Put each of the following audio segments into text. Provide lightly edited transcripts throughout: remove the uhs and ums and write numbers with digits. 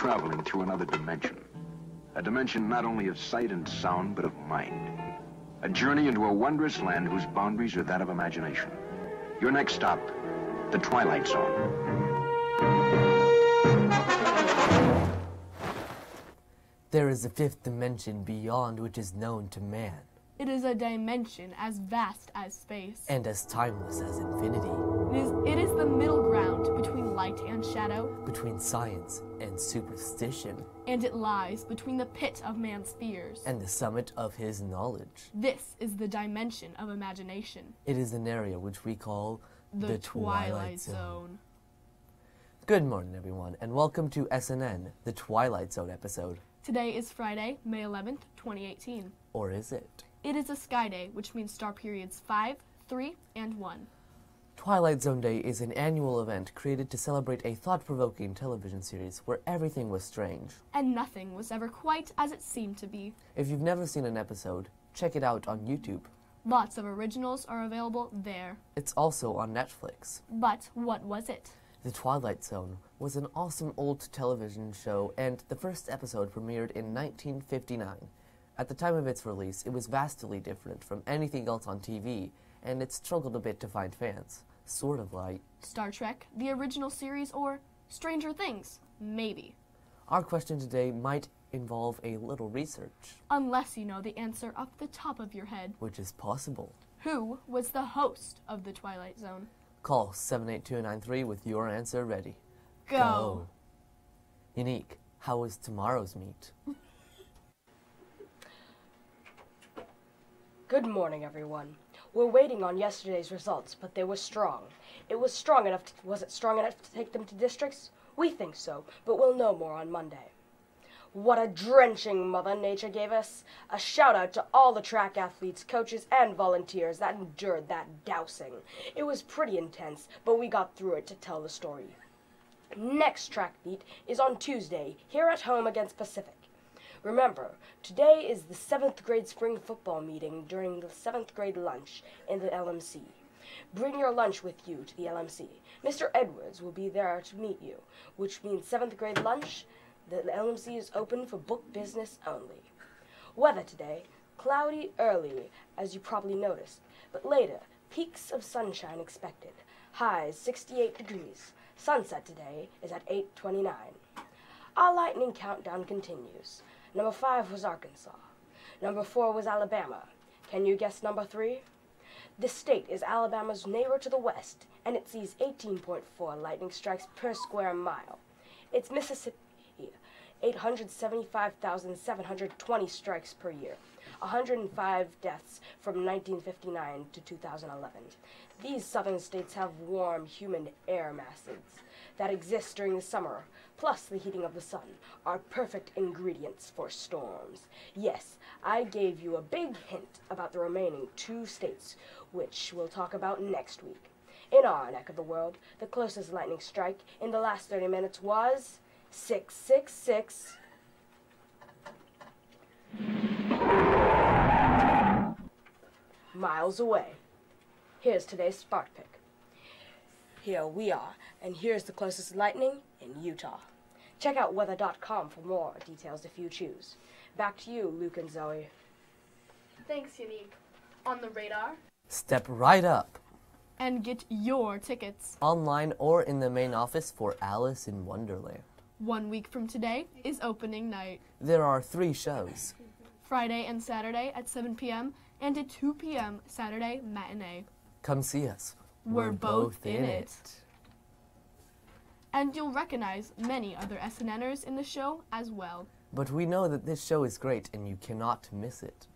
traveling through another dimension. A dimension not only of sight and sound, but of mind. A journey into a wondrous land whose boundaries are that of imagination. Your next stop, the Twilight Zone. There is a fifth dimension beyond which is known to man. It is a dimension as vast as space. And as timeless as infinity. It is the middle ground between light and shadow. Between science and superstition. And it lies between the pit of man's fears. And the summit of his knowledge. This is the dimension of imagination. It is an area which we call the Twilight Zone. Good morning, everyone, and welcome to SNN, the Twilight Zone episode. Today is Friday, May 11th, 2018. Or is it? It is a sky day, which means star periods 5, 3, and 1. Twilight Zone Day is an annual event created to celebrate a thought-provoking television series where everything was strange. And nothing was ever quite as it seemed to be. If you've never seen an episode, check it out on YouTube. Lots of originals are available there. It's also on Netflix. But what was it? The Twilight Zone was an awesome old television show, and the first episode premiered in 1959. At the time of its release, it was vastly different from anything else on TV, and it struggled a bit to find fans. Sort of like Star Trek, the original series, or Stranger Things, maybe. Our question today might involve a little research. Unless you know the answer off the top of your head. Which is possible. Who was the host of The Twilight Zone? Call 78293 with your answer ready. Go! Unique, how was tomorrow's meet? Good morning, everyone. We're waiting on yesterday's results, but they were strong. Was it strong enough to take them to districts? We think so, but we'll know more on Monday. What a drenching Mother Nature gave us. A shout out to all the track athletes, coaches, and volunteers that endured that dousing. It was pretty intense, but we got through it to tell the story. Next track meet is on Tuesday, here at home against Pacific. Remember, today is the 7th grade spring football meeting during the 7th grade lunch in the LMC. Bring your lunch with you to the LMC. Mr. Edwards will be there to meet you, which means 7th grade lunch. The LMC is open for book business only. Weather today, cloudy early, as you probably noticed, but later, peaks of sunshine expected. Highs 68 degrees. Sunset today is at 8:29. Our lightning countdown continues. Number 5 was Arkansas. Number 4 was Alabama. Can you guess number 3? This state is Alabama's neighbor to the west, and it sees 18.4 lightning strikes per square mile. It's Mississippi, 875,720 strikes per year, 105 deaths from 1959 to 2011. These southern states have warm, humid air masses that exist during the summer, plus the heating of the sun, are perfect ingredients for storms. Yes, I gave you a big hint about the remaining 2 states, which we'll talk about next week. In our neck of the world, the closest lightning strike in the last 30 minutes was 666 miles away. Here's today's spark pick. Here we are, and here's the closest lightning in Utah. Check out weather.com for more details if you choose. Back to you, Luke and Zoe. Thanks, Unique. On the radar. Step right up. And get your tickets. Online or in the main office for Alice in Wonderland. 1 week from today is opening night. There are 3 shows. Friday and Saturday at 7 p.m. and a 2 p.m. Saturday matinee. Come see us. We're both in it. And you'll recognize many other SNNers in the show as well. But we know that this show is great and you cannot miss it.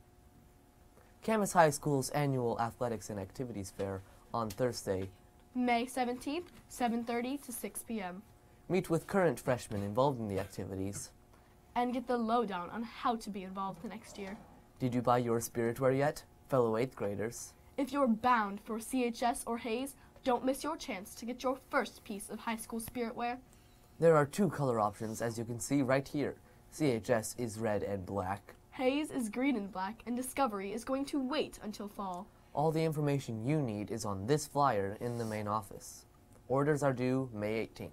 Camas High School's annual Athletics and Activities Fair on Thursday, May 17th, 7:30 to 6 p.m. Meet with current freshmen involved in the activities. And get the lowdown on how to be involved next year. Did you buy your spiritware yet, fellow 8th graders? If you're bound for CHS or Hayes, don't miss your chance to get your first piece of high school spiritware. There are 2 color options, as you can see right here. CHS is red and black. Hayes is green and black, and Discovery is going to wait until fall. All the information you need is on this flyer in the main office. Orders are due May 18th.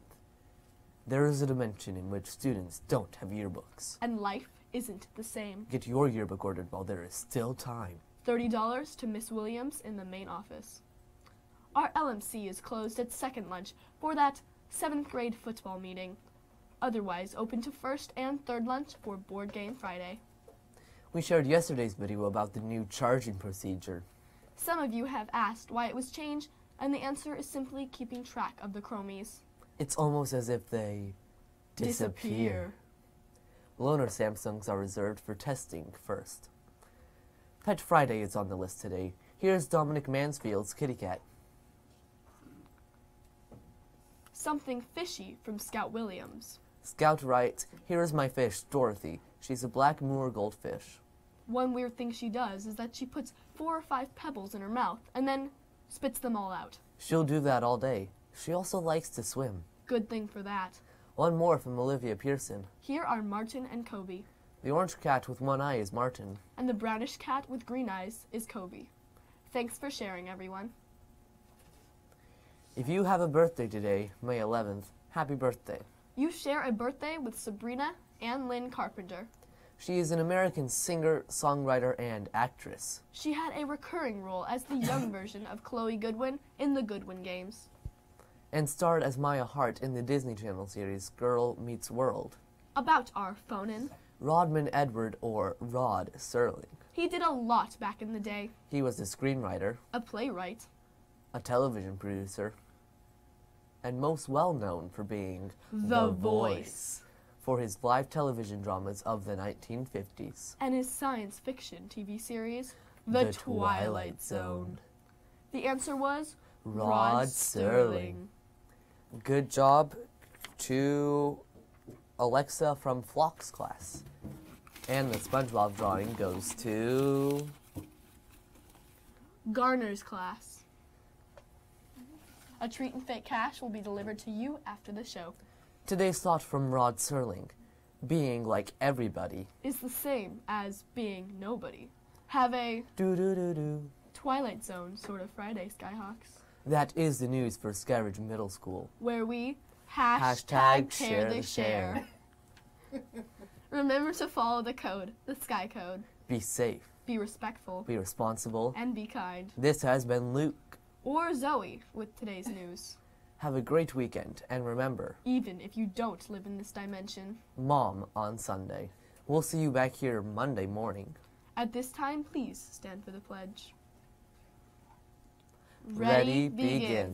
There is a dimension in which students don't have yearbooks. And life isn't the same. Get your yearbook ordered while there is still time. $30 to Miss Williams in the main office. Our LMC is closed at second lunch for that 7th grade football meeting. Otherwise open to first and third lunch for Board Game Friday. We shared yesterday's video about the new charging procedure. Some of you have asked why it was changed, and the answer is simply keeping track of the chromies. It's almost as if they disappear. Loaner Samsungs are reserved for testing first. Pet Friday is on the list today. Here's Dominic Mansfield's kitty cat. Something fishy from Scout Williams. Scout writes, "Here is my fish, Dorothy. She's a black moor goldfish." One weird thing she does is that she puts 4 or 5 pebbles in her mouth and then spits them all out. She'll do that all day. She also likes to swim. Good thing for that. One more from Olivia Pearson. Here are Martin and Kobe, The orange cat with one eye is Martin. and the brownish cat with green eyes is Kobe. Thanks for sharing, everyone. If you have a birthday today, May 11th, happy birthday. You share a birthday with Sabrina Ann Lynn Carpenter. She is an American singer, songwriter, and actress. She had a recurring role as the young version of Chloe Goodwin in the Goodwin Games. And starred as Maya Hart in the Disney Channel series Girl Meets World. About our phone-in, Rodman Edward, or Rod Serling. he did a lot back in the day. He was a screenwriter, A playwright, a television producer, and most well known for being The Voice, for his live television dramas of the 1950s. and his science fiction TV series, The Twilight Zone. The answer was Rod Serling. Good job to Alexa from Flock's class. And the SpongeBob drawing goes to Garner's class. A treat and fake cash will be delivered to you after the show. today's thought from Rod Serling. Being like everybody. Is the same as being nobody. Have a Do-do-do-do. Twilight Zone sort of Friday, Skyhawks, That is the news for Skyridge Middle School. where we Hashtag share share the share. Remember to follow the code, the Sky Code. Be safe, Be respectful be responsible. and be kind. This has been Luke. Or Zoe with today's news. Have a great weekend, and remember, Even if you don't live in this dimension. Mom on Sunday. We'll see you back here Monday morning. At this time, please stand for the pledge. Ready, begin.